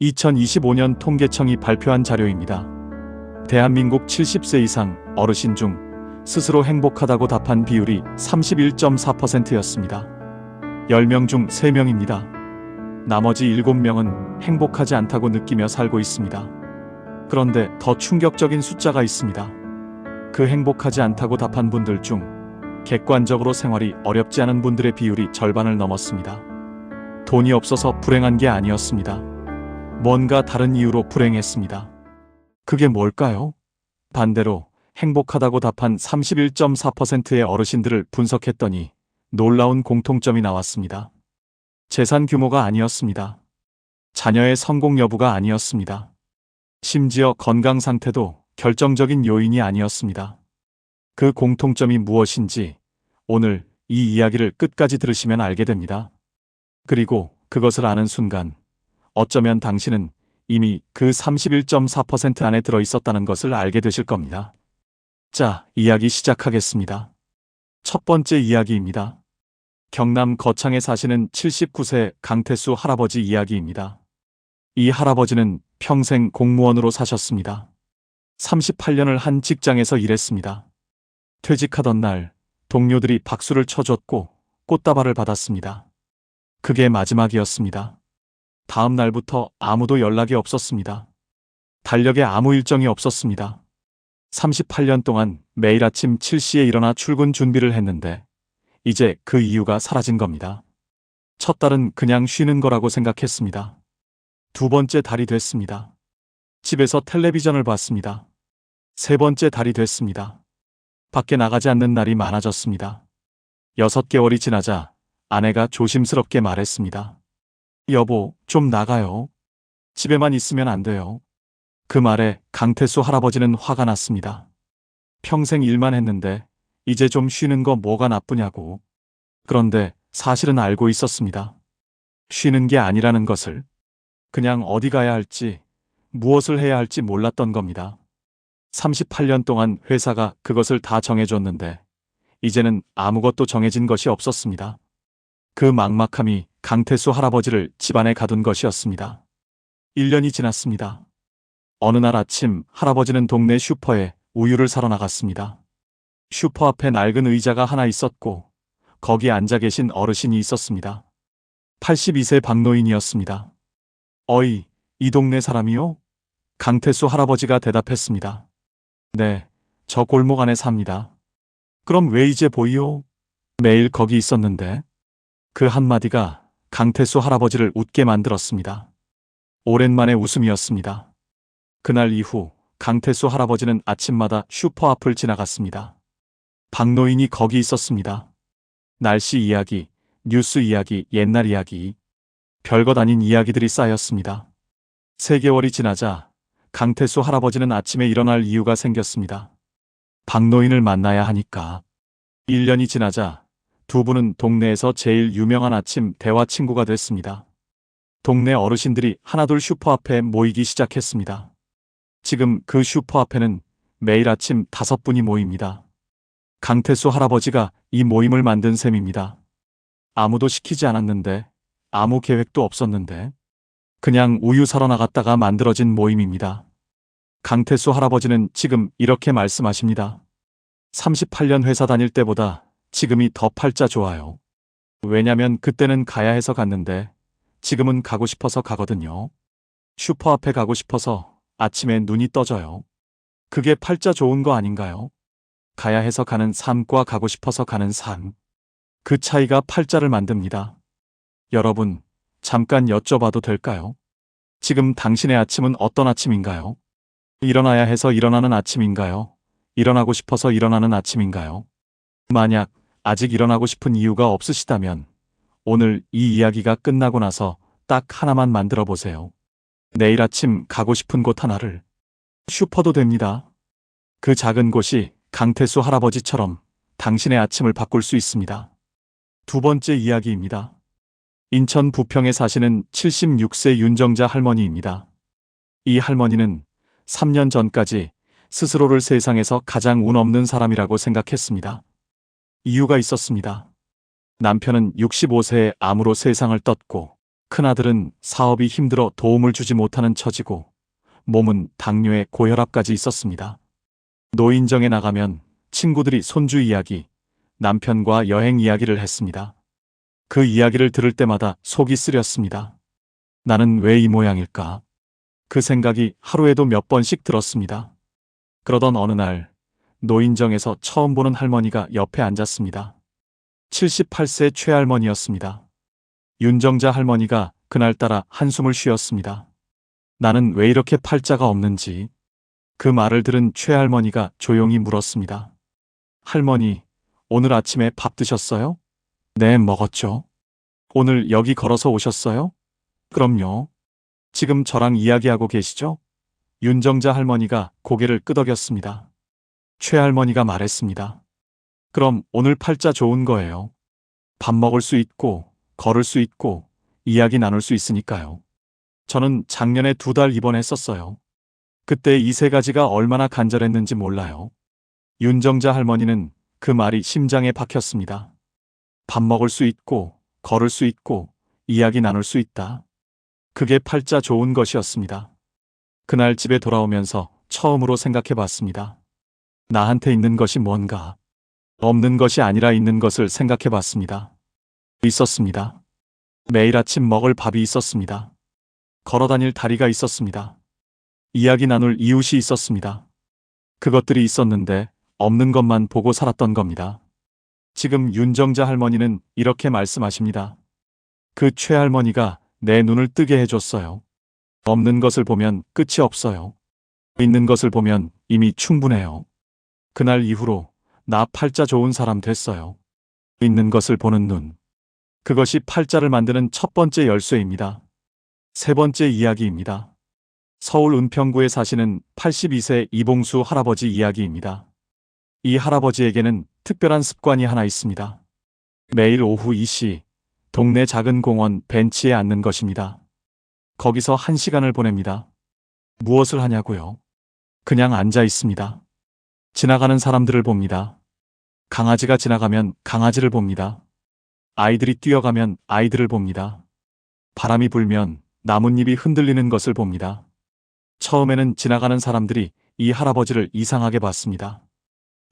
2025년 통계청이 발표한 자료입니다. 대한민국 70세 이상 어르신 중 스스로 행복하다고 답한 비율이 31.4%였습니다. 10명 중 3명입니다. 나머지 7명은 행복하지 않다고 느끼며 살고 있습니다. 그런데 더 충격적인 숫자가 있습니다. 그 행복하지 않다고 답한 분들 중 객관적으로 생활이 어렵지 않은 분들의 비율이 절반을 넘었습니다. 돈이 없어서 불행한 게 아니었습니다. 뭔가 다른 이유로 불행했습니다. 그게 뭘까요? 반대로 행복하다고 답한 31.4%의 어르신들을 분석했더니 놀라운 공통점이 나왔습니다. 재산 규모가 아니었습니다. 자녀의 성공 여부가 아니었습니다. 심지어 건강 상태도 결정적인 요인이 아니었습니다. 그 공통점이 무엇인지 오늘 이 이야기를 끝까지 들으시면 알게 됩니다. 그리고 그것을 아는 순간 어쩌면 당신은 이미 그 31.4% 안에 들어있었다는 것을 알게 되실 겁니다. 자, 이야기 시작하겠습니다. 첫 번째 이야기입니다. 경남 거창에 사시는 79세 강태수 할아버지 이야기입니다. 이 할아버지는 평생 공무원으로 사셨습니다. 38년을 한 직장에서 일했습니다. 퇴직하던 날 동료들이 박수를 쳐줬고 꽃다발을 받았습니다. 그게 마지막이었습니다. 다음 날부터 아무도 연락이 없었습니다. 달력에 아무 일정이 없었습니다. 38년 동안 매일 아침 7시에 일어나 출근 준비를 했는데 이제 그 이유가 사라진 겁니다. 첫 달은 그냥 쉬는 거라고 생각했습니다. 두 번째 달이 됐습니다. 집에서 텔레비전을 봤습니다. 세 번째 달이 됐습니다. 밖에 나가지 않는 날이 많아졌습니다. 6개월이 지나자 아내가 조심스럽게 말했습니다. 여보, 좀 나가요. 집에만 있으면 안 돼요. 그 말에 강태수 할아버지는 화가 났습니다. 평생 일만 했는데 이제 좀 쉬는 거 뭐가 나쁘냐고. 그런데 사실은 알고 있었습니다. 쉬는 게 아니라는 것을. 그냥 어디 가야 할지, 무엇을 해야 할지 몰랐던 겁니다. 38년 동안 회사가 그것을 다 정해줬는데 이제는 아무것도 정해진 것이 없었습니다. 그 막막함이 강태수 할아버지를 집안에 가둔 것이었습니다. 1년이 지났습니다. 어느 날 아침 할아버지는 동네 슈퍼에 우유를 사러 나갔습니다. 슈퍼 앞에 낡은 의자가 하나 있었고 거기 앉아 계신 어르신이 있었습니다. 82세 박노인이었습니다. 어이, 이 동네 사람이요? 강태수 할아버지가 대답했습니다. 네, 저 골목 안에 삽니다. 그럼 왜 이제 보이요? 매일 거기 있었는데. 그 한마디가 강태수 할아버지를 웃게 만들었습니다. 오랜만에 웃음이었습니다. 그날 이후 강태수 할아버지는 아침마다 슈퍼 앞을 지나갔습니다. 박노인이 거기 있었습니다. 날씨 이야기, 뉴스 이야기, 옛날 이야기, 별것 아닌 이야기들이 쌓였습니다. 3개월이 지나자 강태수 할아버지는 아침에 일어날 이유가 생겼습니다. 박노인을 만나야 하니까. 1년이 지나자 두 분은 동네에서 제일 유명한 아침 대화 친구가 됐습니다. 동네 어르신들이 하나둘 슈퍼 앞에 모이기 시작했습니다. 지금 그 슈퍼 앞에는 매일 아침 5분이 모입니다. 강태수 할아버지가 이 모임을 만든 셈입니다. 아무도 시키지 않았는데, 아무 계획도 없었는데, 그냥 우유 사러 나갔다가 만들어진 모임입니다. 강태수 할아버지는 지금 이렇게 말씀하십니다. 38년 회사 다닐 때보다 지금이 더 팔자 좋아요. 왜냐면 그때는 가야 해서 갔는데 지금은 가고 싶어서 가거든요. 슈퍼 앞에 가고 싶어서 아침에 눈이 떠져요. 그게 팔자 좋은 거 아닌가요? 가야 해서 가는 삶과 가고 싶어서 가는 삶. 그 차이가 팔자를 만듭니다. 여러분, 잠깐 여쭤봐도 될까요? 지금 당신의 아침은 어떤 아침인가요? 일어나야 해서 일어나는 아침인가요? 일어나고 싶어서 일어나는 아침인가요? 만약 아직 일어나고 싶은 이유가 없으시다면 오늘 이 이야기가 끝나고 나서 딱 하나만 만들어 보세요. 내일 아침 가고 싶은 곳 하나를. 슈퍼도 됩니다. 그 작은 곳이 강태수 할아버지처럼 당신의 아침을 바꿀 수 있습니다. 두 번째 이야기입니다. 인천 부평에 사시는 76세 윤정자 할머니입니다. 이 할머니는 3년 전까지 스스로를 세상에서 가장 운 없는 사람이라고 생각했습니다. 이유가 있었습니다. 남편은 65세에 암으로 세상을 떴고 큰아들은 사업이 힘들어 도움을 주지 못하는 처지고 몸은 당뇨에 고혈압까지 있었습니다. 노인정에 나가면 친구들이 손주 이야기, 남편과 여행 이야기를 했습니다. 그 이야기를 들을 때마다 속이 쓰렸습니다. 나는 왜 이 모양일까? 그 생각이 하루에도 몇 번씩 들었습니다. 그러던 어느 날 노인정에서 처음 보는 할머니가 옆에 앉았습니다. 78세 최할머니였습니다. 윤정자 할머니가 그날따라 한숨을 쉬었습니다. 나는 왜 이렇게 팔자가 없는지. 그 말을 들은 최할머니가 조용히 물었습니다. 할머니, 오늘 아침에 밥 드셨어요? 네, 먹었죠. 오늘 여기 걸어서 오셨어요? 그럼요. 지금 저랑 이야기하고 계시죠? 윤정자 할머니가 고개를 끄덕였습니다. 최할머니가 말했습니다. 그럼 오늘 팔자 좋은 거예요. 밥 먹을 수 있고, 걸을 수 있고, 이야기 나눌 수 있으니까요. 저는 작년에 2달 입원했었어요. 그때 이 3가지가 얼마나 간절했는지 몰라요. 윤정자 할머니는 그 말이 심장에 박혔습니다. 밥 먹을 수 있고, 걸을 수 있고, 이야기 나눌 수 있다. 그게 팔자 좋은 것이었습니다. 그날 집에 돌아오면서 처음으로 생각해 봤습니다. 나한테 있는 것이 뭔가. 없는 것이 아니라 있는 것을 생각해 봤습니다. 있었습니다. 매일 아침 먹을 밥이 있었습니다. 걸어 다닐 다리가 있었습니다. 이야기 나눌 이웃이 있었습니다. 그것들이 있었는데 없는 것만 보고 살았던 겁니다. 지금 윤정자 할머니는 이렇게 말씀하십니다. 그 최할머니가 내 눈을 뜨게 해줬어요. 없는 것을 보면 끝이 없어요. 있는 것을 보면 이미 충분해요. 그날 이후로 나 팔자 좋은 사람 됐어요. 있는 것을 보는 눈. 그것이 팔자를 만드는 첫 번째 열쇠입니다. 3번째 이야기입니다. 서울 은평구에 사시는 82세 이봉수 할아버지 이야기입니다. 이 할아버지에게는 특별한 습관이 하나 있습니다. 매일 오후 2시 동네 작은 공원 벤치에 앉는 것입니다. 거기서 1시간을 보냅니다. 무엇을 하냐고요? 그냥 앉아 있습니다. 지나가는 사람들을 봅니다. 강아지가 지나가면 강아지를 봅니다. 아이들이 뛰어가면 아이들을 봅니다. 바람이 불면 나뭇잎이 흔들리는 것을 봅니다. 처음에는 지나가는 사람들이 이 할아버지를 이상하게 봤습니다.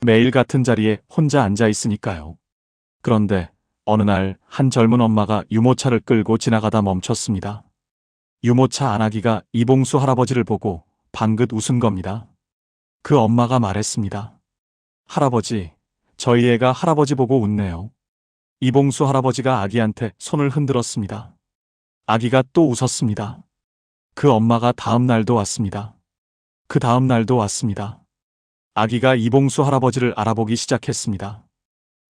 매일 같은 자리에 혼자 앉아 있으니까요. 그런데 어느 날 한 젊은 엄마가 유모차를 끌고 지나가다 멈췄습니다. 유모차 안아기가 이봉수 할아버지를 보고 방긋 웃은 겁니다. 그 엄마가 말했습니다. 할아버지, 저희 애가 할아버지 보고 웃네요. 이봉수 할아버지가 아기한테 손을 흔들었습니다. 아기가 또 웃었습니다. 그 엄마가 다음 날도 왔습니다. 그 다음 날도 왔습니다. 아기가 이봉수 할아버지를 알아보기 시작했습니다.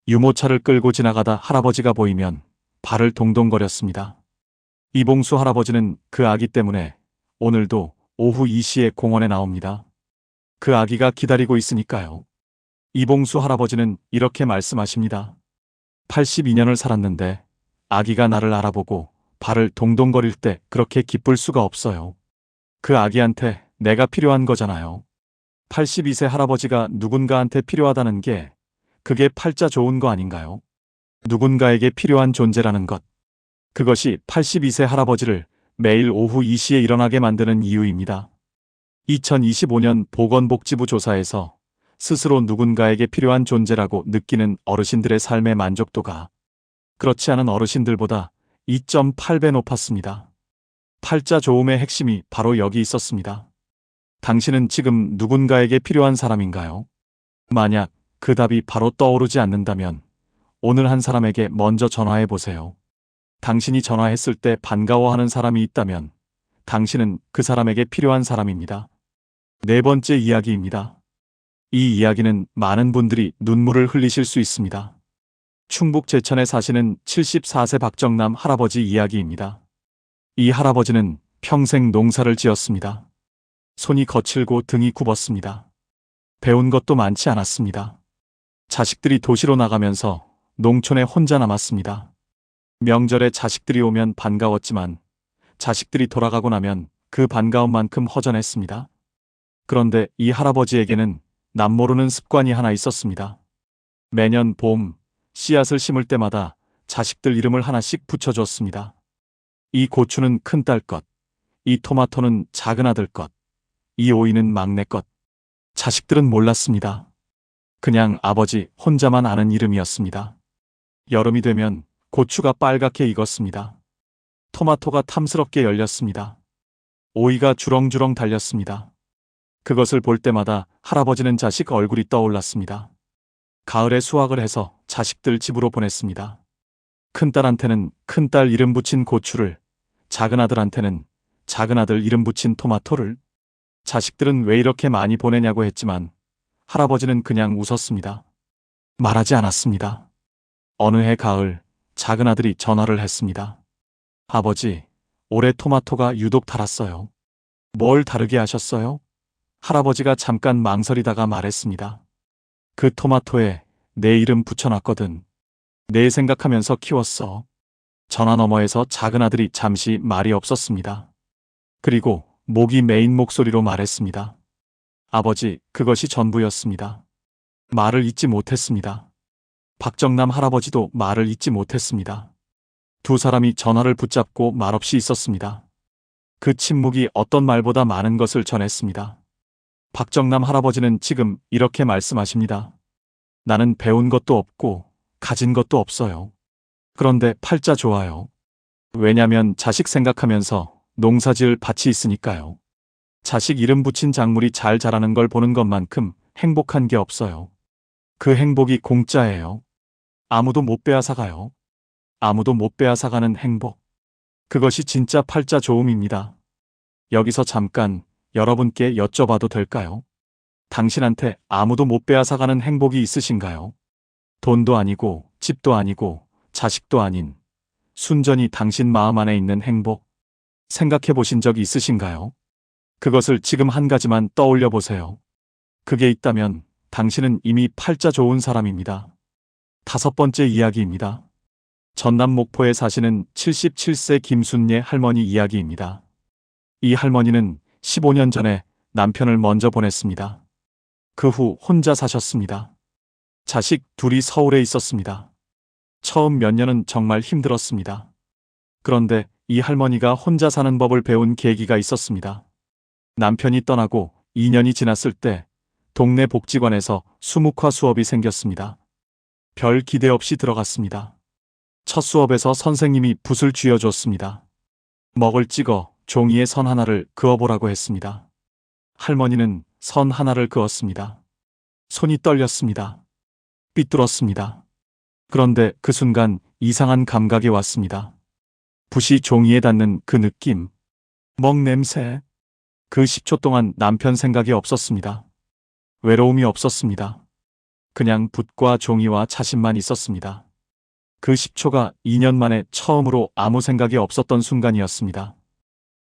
유모차를 끌고 지나가다 할아버지가 보이면 발을 동동거렸습니다. 이봉수 할아버지는 그 아기 때문에 오늘도 오후 2시에 공원에 나옵니다. 그 아기가 기다리고 있으니까요. 이봉수 할아버지는 이렇게 말씀하십니다. 82년을 살았는데 아기가 나를 알아보고 발을 동동거릴 때 그렇게 기쁠 수가 없어요. 그 아기한테 내가 필요한 거잖아요. 82세 할아버지가 누군가한테 필요하다는 게 그게 팔자 좋은 거 아닌가요? 누군가에게 필요한 존재라는 것. 그것이 82세 할아버지를 매일 오후 2시에 일어나게 만드는 이유입니다. 2025년 보건복지부 조사에서 스스로 누군가에게 필요한 존재라고 느끼는 어르신들의 삶의 만족도가 그렇지 않은 어르신들보다 2.8배 높았습니다. 팔자 좋음의 핵심이 바로 여기 있었습니다. 당신은 지금 누군가에게 필요한 사람인가요? 만약 그 답이 바로 떠오르지 않는다면 오늘 한 사람에게 먼저 전화해 보세요. 당신이 전화했을 때 반가워하는 사람이 있다면 당신은 그 사람에게 필요한 사람입니다. 4번째 이야기입니다. 이 이야기는 많은 분들이 눈물을 흘리실 수 있습니다. 충북 제천에 사시는 74세 박정남 할아버지 이야기입니다. 이 할아버지는 평생 농사를 지었습니다. 손이 거칠고 등이 굽었습니다. 배운 것도 많지 않았습니다. 자식들이 도시로 나가면서 농촌에 혼자 남았습니다. 명절에 자식들이 오면 반가웠지만 자식들이 돌아가고 나면 그 반가움만큼 허전했습니다. 그런데 이 할아버지에게는 남모르는 습관이 하나 있었습니다. 매년 봄 씨앗을 심을 때마다 자식들 이름을 하나씩 붙여줬습니다. 이 고추는 큰딸 것, 이 토마토는 작은 아들 것, 이 오이는 막내 것. 자식들은 몰랐습니다. 그냥 아버지 혼자만 아는 이름이었습니다. 여름이 되면 고추가 빨갛게 익었습니다. 토마토가 탐스럽게 열렸습니다. 오이가 주렁주렁 달렸습니다. 그것을 볼 때마다 할아버지는 자식 얼굴이 떠올랐습니다. 가을에 수확을 해서 자식들 집으로 보냈습니다. 큰딸한테는 큰딸 이름 붙인 고추를, 작은 아들한테는 작은 아들 이름 붙인 토마토를. 자식들은 왜 이렇게 많이 보내냐고 했지만 할아버지는 그냥 웃었습니다. 말하지 않았습니다. 어느 해 가을, 작은 아들이 전화를 했습니다. 아버지, 올해 토마토가 유독 달았어요. 뭘 다르게 하셨어요? 할아버지가 잠깐 망설이다가 말했습니다. 그 토마토에 내 이름 붙여놨거든. 내 생각하면서 키웠어. 전화 너머에서 작은 아들이 잠시 말이 없었습니다. 그리고 목이 메인 목소리로 말했습니다. 아버지, 그것이 전부였습니다. 말을 잇지 못했습니다. 박정남 할아버지도 말을 잇지 못했습니다. 두 사람이 전화를 붙잡고 말없이 있었습니다. 그 침묵이 어떤 말보다 많은 것을 전했습니다. 박정남 할아버지는 지금 이렇게 말씀하십니다. 나는 배운 것도 없고 가진 것도 없어요. 그런데 팔자 좋아요. 왜냐면 자식 생각하면서 농사지을 밭이 있으니까요. 자식 이름 붙인 작물이 잘 자라는 걸 보는 것만큼 행복한 게 없어요. 그 행복이 공짜예요. 아무도 못 빼앗아가요. 아무도 못 빼앗아가는 행복. 그것이 진짜 팔자 좋음입니다. 여기서 잠깐 여러분께 여쭤봐도 될까요? 당신한테 아무도 못 빼앗아가는 행복이 있으신가요? 돈도 아니고 집도 아니고 자식도 아닌 순전히 당신 마음 안에 있는 행복. 생각해 보신 적 있으신가요? 그것을 지금 한 가지만 떠올려 보세요. 그게 있다면 당신은 이미 팔자 좋은 사람입니다. 다섯 번째 이야기입니다. 전남 목포에 사시는 77세 김순예 할머니 이야기입니다. 이 할머니는 15년 전에 남편을 먼저 보냈습니다. 그 후 혼자 사셨습니다. 자식 둘이 서울에 있었습니다. 처음 몇 년은 정말 힘들었습니다. 그런데 이 할머니가 혼자 사는 법을 배운 계기가 있었습니다. 남편이 떠나고 2년이 지났을 때 동네 복지관에서 수묵화 수업이 생겼습니다. 별 기대 없이 들어갔습니다. 첫 수업에서 선생님이 붓을 쥐어줬습니다. 먹을 찍어 종이에 선 하나를 그어보라고 했습니다. 할머니는 선 하나를 그었습니다. 손이 떨렸습니다. 삐뚤었습니다. 그런데 그 순간 이상한 감각이 왔습니다. 붓이 종이에 닿는 그 느낌, 먹 냄새. 그 10초 동안 남편 생각이 없었습니다. 외로움이 없었습니다. 그냥 붓과 종이와 자신만 있었습니다. 그 10초가 2년 만에 처음으로 아무 생각이 없었던 순간이었습니다.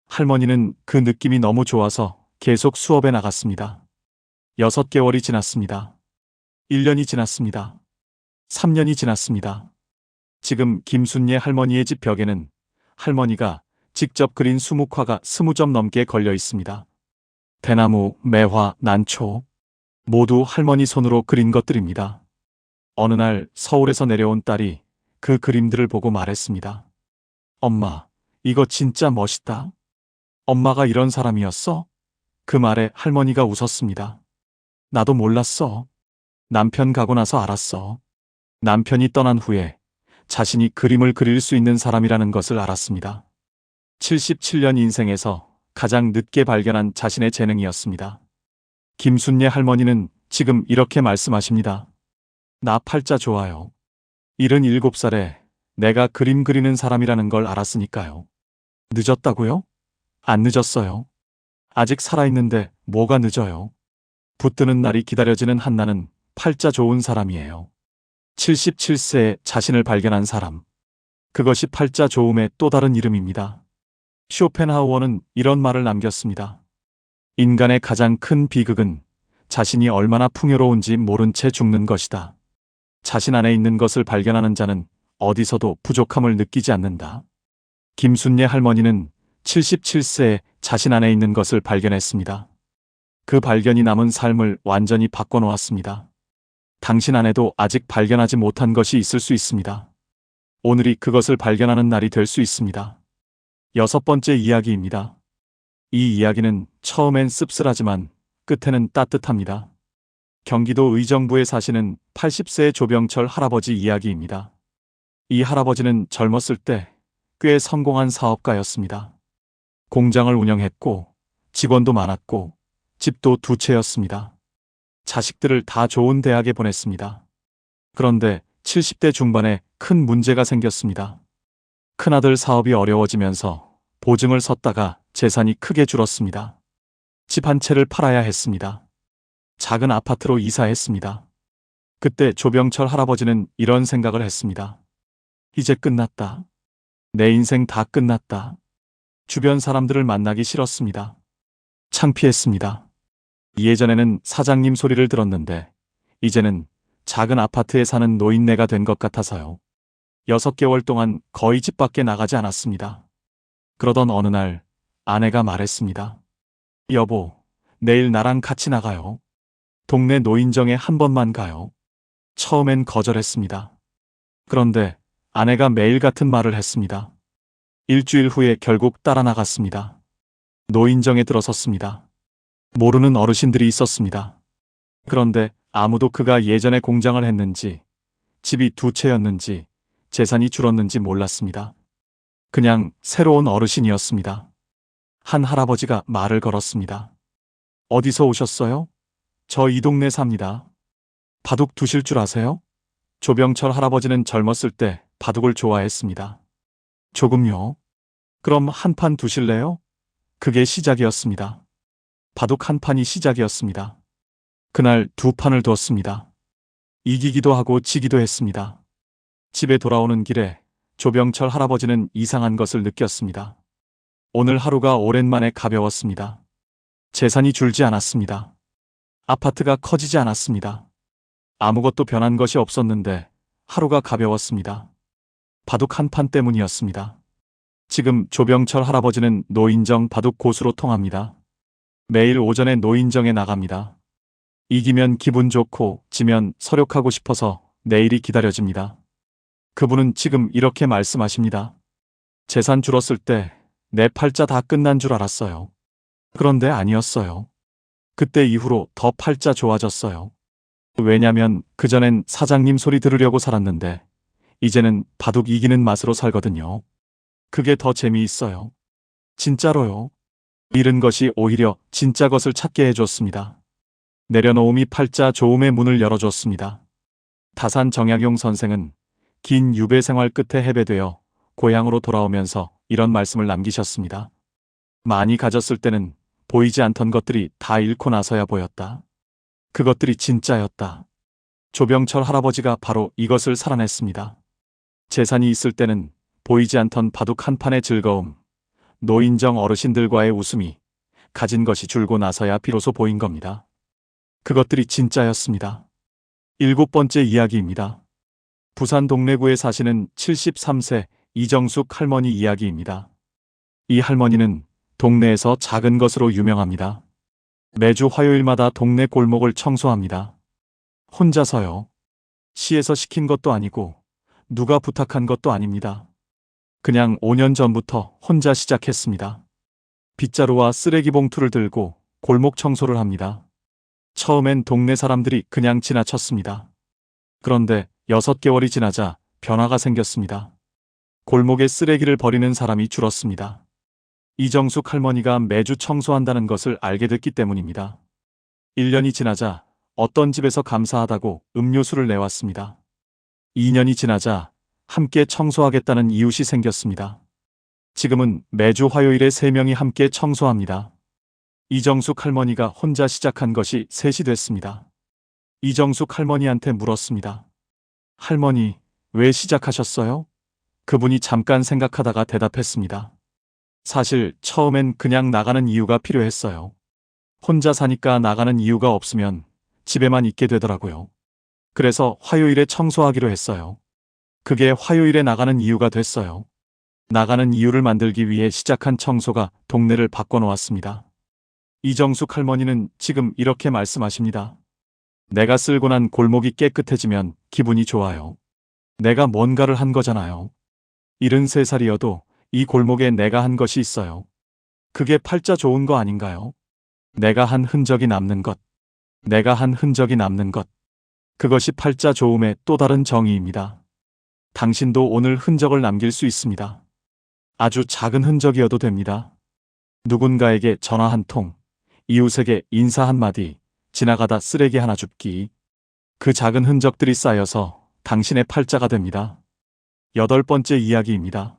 할머니는 그 느낌이 너무 좋아서 계속 수업에 나갔습니다. 6개월이 지났습니다. 1년이 지났습니다. 3년이 지났습니다. 지금 김순예 할머니의 집 벽에는 할머니가 직접 그린 수묵화가 20점 넘게 걸려 있습니다. 대나무, 매화, 난초 모두 할머니 손으로 그린 것들입니다. 어느 날 서울에서 내려온 딸이 그 그림들을 보고 말했습니다. 엄마, 이거 진짜 멋있다. 엄마가 이런 사람이었어? 그 말에 할머니가 웃었습니다. 나도 몰랐어. 남편 가고 나서 알았어. 남편이 떠난 후에 자신이 그림을 그릴 수 있는 사람이라는 것을 알았습니다. 77년 인생에서 가장 늦게 발견한 자신의 재능이었습니다. 김순예 할머니는 지금 이렇게 말씀하십니다. 나 팔자 좋아요. 77살에 내가 그림 그리는 사람이라는 걸 알았으니까요. 늦었다고요? 안 늦었어요. 아직 살아있는데 뭐가 늦어요. 붙드는 날이 기다려지는 한나는 팔자 좋은 사람이에요. 77세에 자신을 발견한 사람. 그것이 팔자 좋음의 또 다른 이름입니다. 쇼펜하우어는 이런 말을 남겼습니다. 인간의 가장 큰 비극은 자신이 얼마나 풍요로운지 모른 채 죽는 것이다. 자신 안에 있는 것을 발견하는 자는 어디서도 부족함을 느끼지 않는다. 김순예 할머니는 77세에 자신 안에 있는 것을 발견했습니다. 그 발견이 남은 삶을 완전히 바꿔놓았습니다. 당신 안에도 아직 발견하지 못한 것이 있을 수 있습니다. 오늘이 그것을 발견하는 날이 될 수 있습니다. 6번째 이야기입니다. 이 이야기는 처음엔 씁쓸하지만 끝에는 따뜻합니다. 경기도 의정부에 사시는 80세의 조병철 할아버지 이야기입니다. 이 할아버지는 젊었을 때 꽤 성공한 사업가였습니다. 공장을 운영했고 직원도 많았고 집도 2채였습니다. 자식들을 다 좋은 대학에 보냈습니다. 그런데 70대 중반에 큰 문제가 생겼습니다. 큰아들 사업이 어려워지면서 보증을 섰다가 재산이 크게 줄었습니다. 집 한 채를 팔아야 했습니다. 작은 아파트로 이사했습니다. 그때 조병철 할아버지는 이런 생각을 했습니다. 이제 끝났다. 내 인생 다 끝났다. 주변 사람들을 만나기 싫었습니다. 창피했습니다. 예전에는 사장님 소리를 들었는데 이제는 작은 아파트에 사는 노인네가 된 것 같아서요. 6개월 동안 거의 집 밖에 나가지 않았습니다. 그러던 어느 날 아내가 말했습니다. 여보, 내일 나랑 같이 나가요. 동네 노인정에 한 번만 가요. 처음엔 거절했습니다. 그런데 아내가 매일 같은 말을 했습니다. 일주일 후에 결국 따라 나갔습니다. 노인정에 들어섰습니다. 모르는 어르신들이 있었습니다. 그런데 아무도 그가 예전에 공장을 했는지, 집이 2채였는지, 재산이 줄었는지 몰랐습니다. 그냥 새로운 어르신이었습니다. 한 할아버지가 말을 걸었습니다. 어디서 오셨어요? 저 이 동네 삽니다. 바둑 두실 줄 아세요? 조병철 할아버지는 젊었을 때 바둑을 좋아했습니다. 조금요. 그럼 한 판 두실래요? 그게 시작이었습니다. 바둑 한 판이 시작이었습니다. 그날 2판을 두었습니다. 이기기도 하고 지기도 했습니다. 집에 돌아오는 길에 조병철 할아버지는 이상한 것을 느꼈습니다. 오늘 하루가 오랜만에 가벼웠습니다. 재산이 줄지 않았습니다. 아파트가 커지지 않았습니다. 아무것도 변한 것이 없었는데 하루가 가벼웠습니다. 바둑 한 판 때문이었습니다. 지금 조병철 할아버지는 노인정 바둑 고수로 통합니다. 매일 오전에 노인정에 나갑니다. 이기면 기분 좋고 지면 서력하고 싶어서 내일이 기다려집니다. 그분은 지금 이렇게 말씀하십니다. 재산 줄었을 때 내 팔자 다 끝난 줄 알았어요. 그런데 아니었어요. 그때 이후로 더 팔자 좋아졌어요. 왜냐면 그전엔 사장님 소리 들으려고 살았는데 이제는 바둑 이기는 맛으로 살거든요. 그게 더 재미있어요. 진짜로요. 잃은 것이 오히려 진짜 것을 찾게 해줬습니다. 내려놓음이 팔자 좋음의 문을 열어줬습니다. 다산 정약용 선생은 긴 유배 생활 끝에 해배되어 고향으로 돌아오면서 이런 말씀을 남기셨습니다. 많이 가졌을 때는 보이지 않던 것들이 다 잃고 나서야 보였다. 그것들이 진짜였다. 조병철 할아버지가 바로 이것을 살아냈습니다. 재산이 있을 때는 보이지 않던 바둑 한 판의 즐거움, 노인정 어르신들과의 웃음이 가진 것이 줄고 나서야 비로소 보인 겁니다. 그것들이 진짜였습니다. 7번째 이야기입니다. 부산 동래구에 사시는 73세 이정숙 할머니 이야기입니다. 이 할머니는 동네에서 작은 것으로 유명합니다. 매주 화요일마다 동네 골목을 청소합니다. 혼자서요. 시에서 시킨 것도 아니고 누가 부탁한 것도 아닙니다. 그냥 5년 전부터 혼자 시작했습니다. 빗자루와 쓰레기 봉투를 들고 골목 청소를 합니다. 처음엔 동네 사람들이 그냥 지나쳤습니다. 그런데 6개월이 지나자 변화가 생겼습니다. 골목에 쓰레기를 버리는 사람이 줄었습니다. 이정숙 할머니가 매주 청소한다는 것을 알게 됐기 때문입니다. 1년이 지나자 어떤 집에서 감사하다고 음료수를 내왔습니다. 2년이 지나자 함께 청소하겠다는 이웃이 생겼습니다. 지금은 매주 화요일에 3명이 함께 청소합니다. 이정숙 할머니가 혼자 시작한 것이 셋이 됐습니다. 이정숙 할머니한테 물었습니다. 할머니, 왜 시작하셨어요? 그분이 잠깐 생각하다가 대답했습니다. 사실 처음엔 그냥 나가는 이유가 필요했어요. 혼자 사니까 나가는 이유가 없으면 집에만 있게 되더라고요. 그래서 화요일에 청소하기로 했어요. 그게 화요일에 나가는 이유가 됐어요. 나가는 이유를 만들기 위해 시작한 청소가 동네를 바꿔놓았습니다. 이정숙 할머니는 지금 이렇게 말씀하십니다. 내가 쓸고 난 골목이 깨끗해지면 기분이 좋아요. 내가 뭔가를 한 거잖아요. 73살이어도 이 골목에 내가 한 것이 있어요. 그게 팔자 좋은 거 아닌가요? 내가 한 흔적이 남는 것. 내가 한 흔적이 남는 것. 그것이 팔자 좋음의 또 다른 정의입니다. 당신도 오늘 흔적을 남길 수 있습니다. 아주 작은 흔적이어도 됩니다. 누군가에게 전화 한 통, 이웃에게 인사 한마디, 지나가다 쓰레기 하나 줍기. 그 작은 흔적들이 쌓여서 당신의 팔자가 됩니다. 8번째 이야기입니다.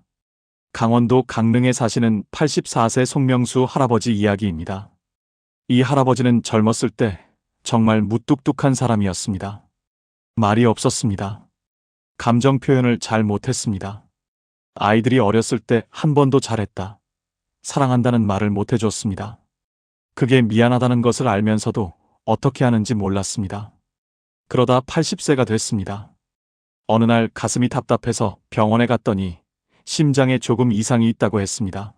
강원도 강릉에 사시는 84세 송명수 할아버지 이야기입니다. 이 할아버지는 젊었을 때 정말 무뚝뚝한 사람이었습니다. 말이 없었습니다. 감정 표현을 잘 못했습니다. 아이들이 어렸을 때 한 번도 잘했다, 사랑한다는 말을 못해줬습니다. 그게 미안하다는 것을 알면서도 어떻게 하는지 몰랐습니다. 그러다 80세가 됐습니다. 어느 날 가슴이 답답해서 병원에 갔더니 심장에 조금 이상이 있다고 했습니다.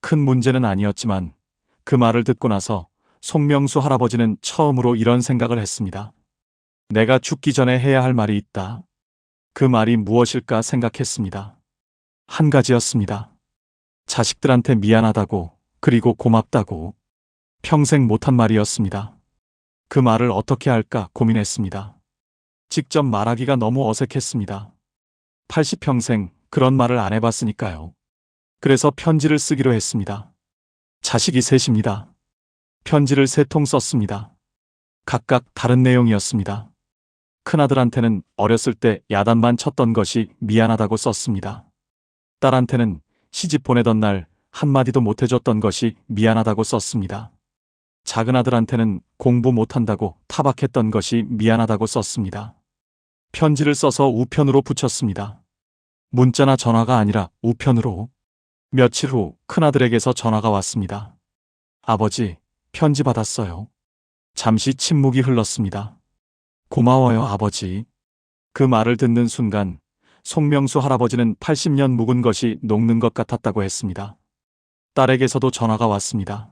큰 문제는 아니었지만 그 말을 듣고 나서 송명수 할아버지는 처음으로 이런 생각을 했습니다. 내가 죽기 전에 해야 할 말이 있다. 그 말이 무엇일까 생각했습니다. 한 가지였습니다. 자식들한테 미안하다고, 그리고 고맙다고. 평생 못한 말이었습니다. 그 말을 어떻게 할까 고민했습니다. 직접 말하기가 너무 어색했습니다. 80평생 그런 말을 안 해봤으니까요. 그래서 편지를 쓰기로 했습니다. 자식이 셋입니다. 편지를 3통 썼습니다. 각각 다른 내용이었습니다. 큰아들한테는 어렸을 때 야단만 쳤던 것이 미안하다고 썼습니다. 딸한테는 시집 보내던 날 한마디도 못해줬던 것이 미안하다고 썼습니다. 작은아들한테는 공부 못한다고 타박했던 것이 미안하다고 썼습니다. 편지를 써서 우편으로 붙였습니다. 문자나 전화가 아니라 우편으로. 며칠 후 큰아들에게서 전화가 왔습니다. 아버지, 편지 받았어요. 잠시 침묵이 흘렀습니다. 고마워요, 아버지. 그 말을 듣는 순간 송명수 할아버지는 80년 묵은 것이 녹는 것 같았다고 했습니다. 딸에게서도 전화가 왔습니다.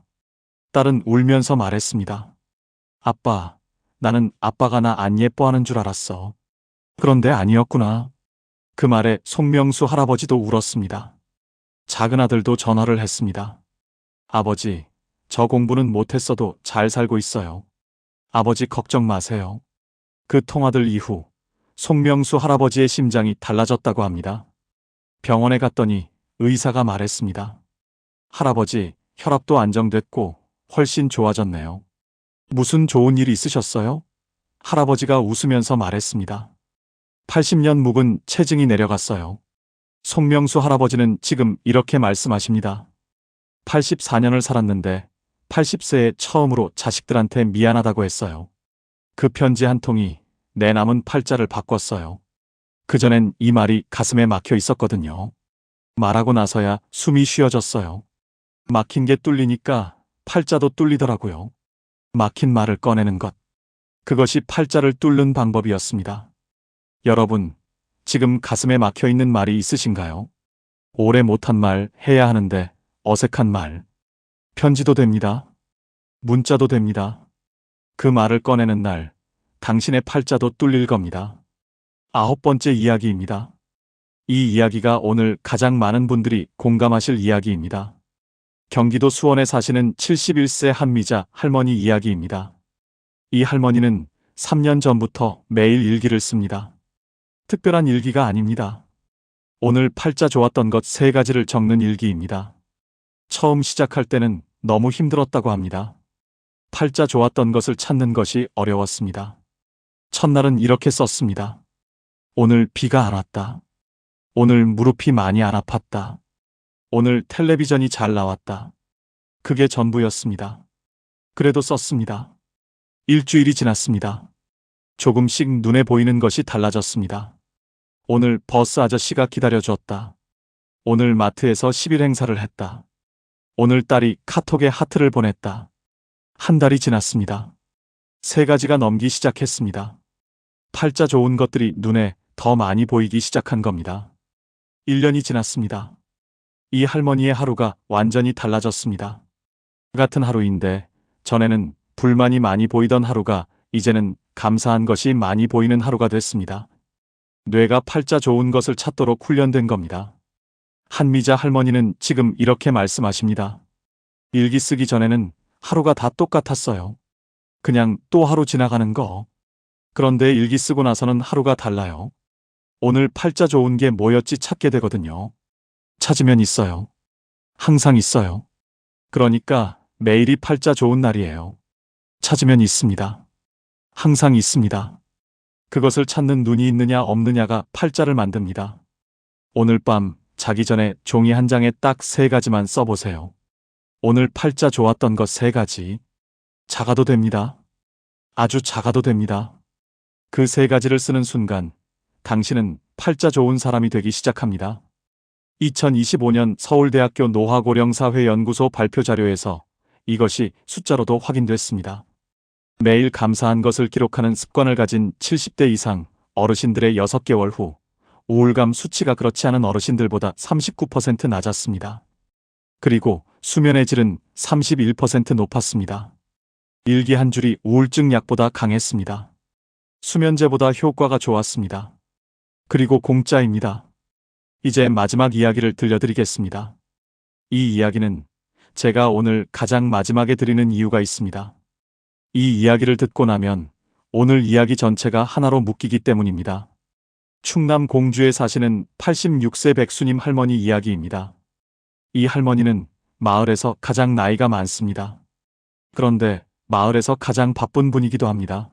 딸은 울면서 말했습니다. 아빠, 나는 아빠가 나 안 예뻐하는 줄 알았어. 그런데 아니었구나. 그 말에 송명수 할아버지도 울었습니다. 작은아들도 전화를 했습니다. 아버지, 저 공부는 못했어도 잘 살고 있어요. 아버지 걱정 마세요. 그 통화들 이후 송명수 할아버지의 심장이 달라졌다고 합니다. 병원에 갔더니 의사가 말했습니다. 할아버지, 혈압도 안정됐고 훨씬 좋아졌네요. 무슨 좋은 일이 있으셨어요? 할아버지가 웃으면서 말했습니다. 80년 묵은 체증이 내려갔어요. 송명수 할아버지는 지금 이렇게 말씀하십니다. 84년을 살았는데 80세에 처음으로 자식들한테 미안하다고 했어요. 그 편지 한 통이 내 남은 팔자를 바꿨어요. 그전엔 이 말이 가슴에 막혀 있었거든요. 말하고 나서야 숨이 쉬어졌어요. 막힌 게 뚫리니까 팔자도 뚫리더라고요. 막힌 말을 꺼내는 것. 그것이 팔자를 뚫는 방법이었습니다. 여러분, 지금 가슴에 막혀 있는 말이 있으신가요? 오래 못한 말, 해야 하는데 어색한 말. 편지도 됩니다. 문자도 됩니다. 그 말을 꺼내는 날, 당신의 팔자도 뚫릴 겁니다. 9번째 이야기입니다. 이 이야기가 오늘 가장 많은 분들이 공감하실 이야기입니다. 경기도 수원에 사시는 71세 한미자 할머니 이야기입니다. 이 할머니는 3년 전부터 매일 일기를 씁니다. 특별한 일기가 아닙니다. 오늘 팔자 좋았던 것 3가지를 적는 일기입니다. 처음 시작할 때는 너무 힘들었다고 합니다. 팔자 좋았던 것을 찾는 것이 어려웠습니다. 첫날은 이렇게 썼습니다. 오늘 비가 안 왔다. 오늘 무릎이 많이 안 아팠다. 오늘 텔레비전이 잘 나왔다. 그게 전부였습니다. 그래도 썼습니다. 일주일이 지났습니다. 조금씩 눈에 보이는 것이 달라졌습니다. 오늘 버스 아저씨가 기다려줬다. 오늘 마트에서 10일 행사를 했다. 오늘 딸이 카톡에 하트를 보냈다. 한 달이 지났습니다. 3가지가 넘기 시작했습니다. 팔자 좋은 것들이 눈에 더 많이 보이기 시작한 겁니다. 1년이 지났습니다. 이 할머니의 하루가 완전히 달라졌습니다. 같은 하루인데 전에는 불만이 많이 보이던 하루가 이제는 감사한 것이 많이 보이는 하루가 됐습니다. 뇌가 팔자 좋은 것을 찾도록 훈련된 겁니다. 한미자 할머니는 지금 이렇게 말씀하십니다. 일기 쓰기 전에는 하루가 다 똑같았어요. 그냥 또 하루 지나가는 거. 그런데 일기 쓰고 나서는 하루가 달라요. 오늘 팔자 좋은 게 뭐였지 찾게 되거든요. 찾으면 있어요. 항상 있어요. 그러니까 매일이 팔자 좋은 날이에요. 찾으면 있습니다. 항상 있습니다. 그것을 찾는 눈이 있느냐 없느냐가 팔자를 만듭니다. 오늘 밤 자기 전에 종이 한 장에 딱 3가지만 써보세요. 오늘 팔자 좋았던 것 3가지. 작아도 됩니다. 아주 작아도 됩니다. 그 3가지를 쓰는 순간 당신은 팔자 좋은 사람이 되기 시작합니다. 2025년 서울대학교 노화고령사회연구소 발표 자료에서 이것이 숫자로도 확인됐습니다. 매일 감사한 것을 기록하는 습관을 가진 70대 이상 어르신들의 6개월 후 우울감 수치가 그렇지 않은 어르신들보다 39% 낮았습니다. 그리고 수면의 질은 31% 높았습니다. 일기 한 줄이 우울증 약보다 강했습니다. 수면제보다 효과가 좋았습니다. 그리고 공짜입니다. 이제 마지막 이야기를 들려드리겠습니다. 이 이야기는 제가 오늘 가장 마지막에 드리는 이유가 있습니다. 이 이야기를 듣고 나면 오늘 이야기 전체가 하나로 묶이기 때문입니다. 충남 공주에 사시는 86세 백수님 할머니 이야기입니다. 이 할머니는 마을에서 가장 나이가 많습니다. 그런데 마을에서 가장 바쁜 분이기도 합니다.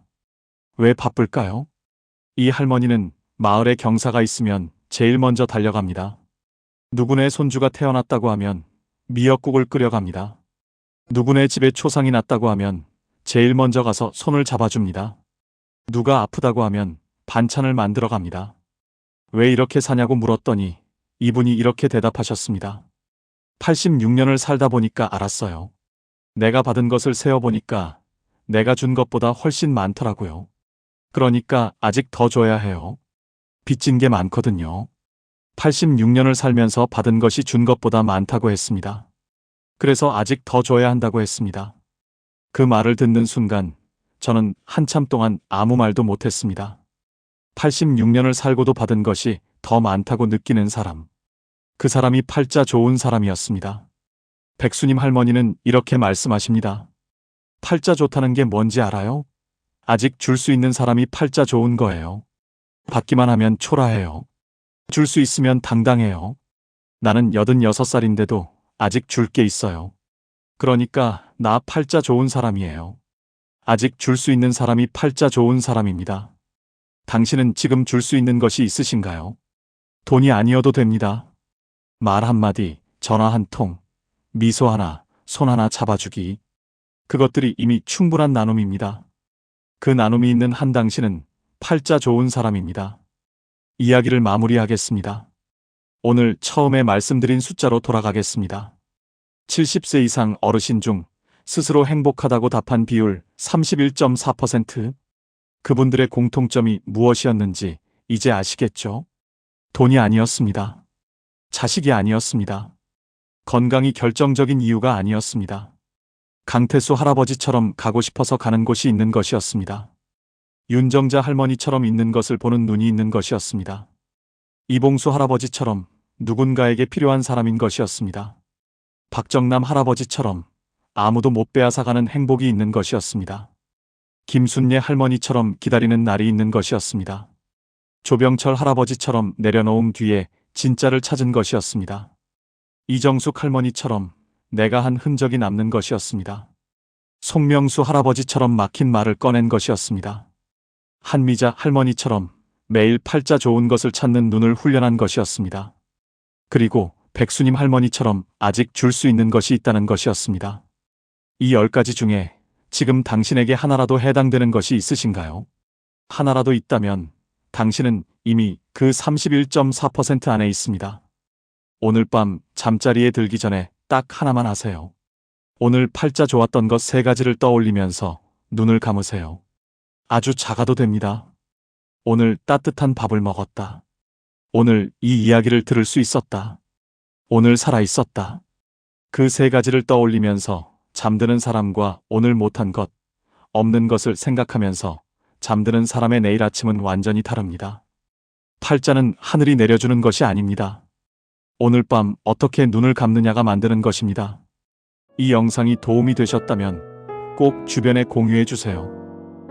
왜 바쁠까요? 이 할머니는 마을에 경사가 있으면 제일 먼저 달려갑니다. 누구네 손주가 태어났다고 하면 미역국을 끓여갑니다. 누구네 집에 초상이 났다고 하면 제일 먼저 가서 손을 잡아줍니다. 누가 아프다고 하면 반찬을 만들어 갑니다. 왜 이렇게 사냐고 물었더니 이분이 이렇게 대답하셨습니다. 86년을 살다 보니까 알았어요. 내가 받은 것을 세어보니까 내가 준 것보다 훨씬 많더라고요. 그러니까 아직 더 줘야 해요. 빚진 게 많거든요. 86년을 살면서 받은 것이 준 것보다 많다고 했습니다. 그래서 아직 더 줘야 한다고 했습니다. 그 말을 듣는 순간 저는 한참 동안 아무 말도 못했습니다. 86년을 살고도 받은 것이 더 많다고 느끼는 사람. 그 사람이 팔자 좋은 사람이었습니다. 백수님 할머니는 이렇게 말씀하십니다. 팔자 좋다는 게 뭔지 알아요? 아직 줄 수 있는 사람이 팔자 좋은 거예요. 받기만 하면 초라해요. 줄 수 있으면 당당해요. 나는 86살인데도 아직 줄 게 있어요. 그러니까 나 팔자 좋은 사람이에요. 아직 줄 수 있는 사람이 팔자 좋은 사람입니다. 당신은 지금 줄 수 있는 것이 있으신가요? 돈이 아니어도 됩니다. 말 한마디, 전화 한 통, 미소 하나, 손 하나 잡아주기. 그것들이 이미 충분한 나눔입니다. 그 나눔이 있는 한 당신은 팔자 좋은 사람입니다. 이야기를 마무리하겠습니다. 오늘 처음에 말씀드린 숫자로 돌아가겠습니다. 70세 이상 어르신 중 스스로 행복하다고 답한 비율 31.4%. 그분들의 공통점이 무엇이었는지 이제 아시겠죠? 돈이 아니었습니다. 자식이 아니었습니다. 건강이 결정적인 이유가 아니었습니다. 강태수 할아버지처럼 가고 싶어서 가는 곳이 있는 것이었습니다. 윤정자 할머니처럼 있는 것을 보는 눈이 있는 것이었습니다. 이봉수 할아버지처럼 누군가에게 필요한 사람인 것이었습니다. 박정남 할아버지처럼 아무도 못 빼앗아가는 행복이 있는 것이었습니다. 김순례 할머니처럼 기다리는 날이 있는 것이었습니다. 조병철 할아버지처럼 내려놓은 뒤에 진짜를 찾은 것이었습니다. 이정숙 할머니처럼 내가 한 흔적이 남는 것이었습니다. 송명수 할아버지처럼 막힌 말을 꺼낸 것이었습니다. 한미자 할머니처럼 매일 팔자 좋은 것을 찾는 눈을 훈련한 것이었습니다. 그리고 백수님 할머니처럼 아직 줄 수 있는 것이 있다는 것이었습니다. 이 10가지 중에 지금 당신에게 하나라도 해당되는 것이 있으신가요? 하나라도 있다면 당신은 이미 그 31.4% 안에 있습니다. 오늘 밤 잠자리에 들기 전에 딱 하나만 하세요. 오늘 팔자 좋았던 것 3가지를 떠올리면서 눈을 감으세요. 아주 작아도 됩니다. 오늘 따뜻한 밥을 먹었다. 오늘 이 이야기를 들을 수 있었다. 오늘 살아 있었다. 그 3가지를 떠올리면서 잠드는 사람과 오늘 못한 것, 없는 것을 생각하면서 잠드는 사람의 내일 아침은 완전히 다릅니다. 팔자는 하늘이 내려주는 것이 아닙니다. 오늘 밤 어떻게 눈을 감느냐가 만드는 것입니다. 이 영상이 도움이 되셨다면 꼭 주변에 공유해 주세요.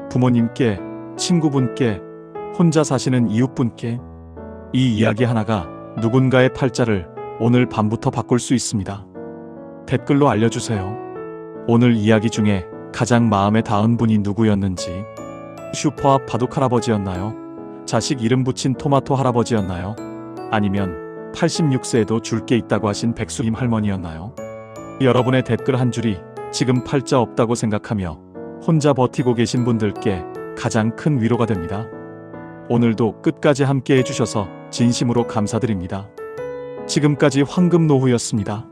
부모님께, 친구분께, 혼자 사시는 이웃분께 이 이야기 하나가 누군가의 팔자를 오늘 밤부터 바꿀 수 있습니다. 댓글로 알려주세요. 오늘 이야기 중에 가장 마음에 닿은 분이 누구였는지, 슈퍼 앞 바둑 할아버지였나요? 자식 이름 붙인 토마토 할아버지였나요? 아니면 86세에도 줄 게 있다고 하신 백수님 할머니였나요? 여러분의 댓글 한 줄이 지금 팔자 없다고 생각하며 혼자 버티고 계신 분들께 가장 큰 위로가 됩니다. 오늘도 끝까지 함께 해주셔서 진심으로 감사드립니다. 지금까지 황금노후였습니다.